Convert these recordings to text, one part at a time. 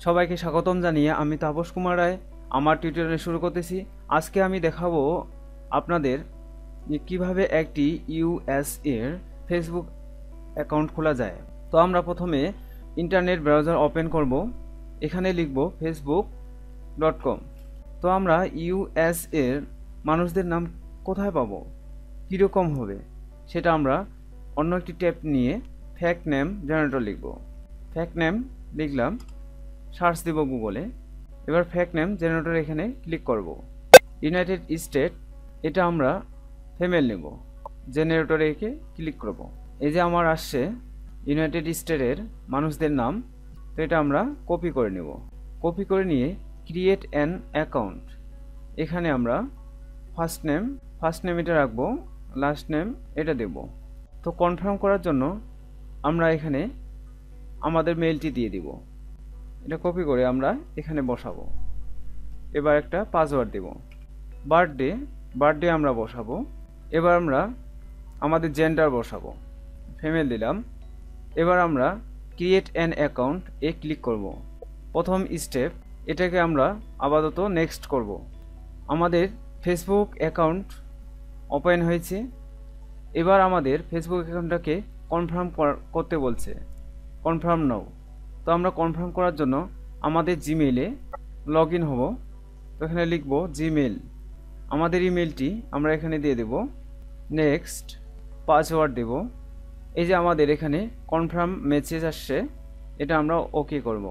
সবাইকে স্বাগতম জানিয়ে আমি তাপস কুমার রায় আমার টিউটোরিয়াল শুরু করতেছি। আজকে আমি দেখাবো আপনাদের যে কিভাবে একটি ইউএস এর ফেসবুক অ্যাকাউন্ট খোলা যায়। তো আমরা প্রথমে ইন্টারনেট ব্রাউজার ওপেন করব, এখানে লিখব facebook.com। তো আমরা ইউএস এর মানুষদের নাম কোথায় পাবো, কীরকম হবে সেটা আমরা অন্য একটি ট্যাব নিয়ে ফ্যাক্ট নেম জেনারেটর লিখব। ফ্যাক্ট নেম লিখলাম, সার্চ দেব গুগলে। এবার ফ্যাক্ট নেম জেনারেটর এখানে ক্লিক করব। ইউনাইটেড স্টেট এটা আমরা ফিমেল নেব, জেনারেটরে একে ক্লিক করব। এই যে আমার আসছে ইউনাইটেড স্টেটের মানুষদের নাম, তো এটা আমরা কপি করে নেব। কপি করে নিয়ে ক্রিয়েট অ্যান অ্যাকাউন্ট, এখানে আমরা ফার্স্ট নেম এটা রাখবো, লাস্ট নেম এটা দেব। তো কনফার্ম করার জন্য আমরা এখানে আমাদের মেইলটি দিয়ে দিব, এটা কপি করে আমরা এখানে বসাবো। এবার একটা পাসওয়ার্ড দেব, বার্থডে আমরা বসাবো। এবার আমরা আমাদের জেন্ডার বসাবো, ফিমেল দিলাম। এবার আমরা create an account A click করব। প্রথম স্টেপ, এটাকে আমরা আপাতত নেক্সট করব। আমাদের ফেসবুক অ্যাকাউন্ট ওপেন হয়েছে। এবার আমাদের ফেসবুক অ্যাকাউন্টটাকে কনফার্ম করতে বলছে, কনফার্ম নাও। তো আমরা কনফার্ম করার জন্য আমাদের জিমেইলে লগ ইন হব। তো এখানে লিখব জিমেইল, আমাদের ইমেলটি আমরা এখানে দিয়ে দেব। নেক্সট, পাসওয়ার্ড দেব। এই যে আমাদের এখানে কনফার্ম মেসেজ আসছে, এটা আমরা ওকে করব।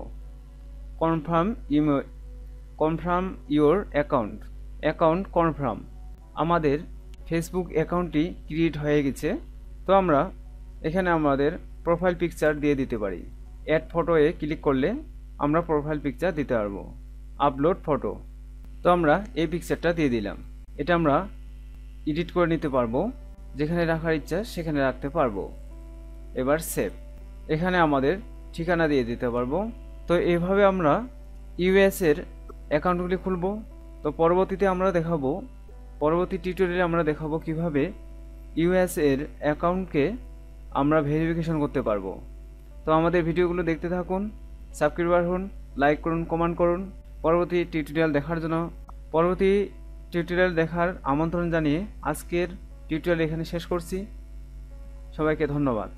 Confirm your account confirm. আমাদের ফেসবুক অ্যাকাউন্টটি ক্রিয়েট হয়ে গেছে। তো আমরা এখানে আমাদের প্রোফাইল পিকচার দিয়ে দিতে পারি। অ্যাড ফটো এ ক্লিক করলে আমরা প্রোফাইল পিকচার দিতে পারবো। আপলোড ফটো, তো আমরা এই পিকচারটা দিয়ে দিলাম। এটা আমরা এডিট করে নিতে পারবো, যেখানে রাখার ইচ্ছা সেখানে রাখতে পারবো। এবার সেভ, এখানে আমাদের ঠিকানা দিয়ে দিতে পারবো। তো এইভাবে আমরা ইউএস এর অ্যাকাউন্টগুলি খুলবো। তো পরবর্তী টিউটোরিয়ালে আমরা দেখাবো কিভাবে ইউএস এর অ্যাকাউন্টকে আমরা ভেরিফিকেশন করতে পারবো। তো আমাদের ভিডিওগুলো দেখতে থাকুন, সাবস্ক্রাইবার হন, লাইক করুন, কমেন্ট করুন। পরবর্তী টিউটোরিয়াল দেখার আমন্ত্রণ জানিয়ে আজকের টিউটোরিয়াল এখানে শেষ করছি। সবাইকে ধন্যবাদ।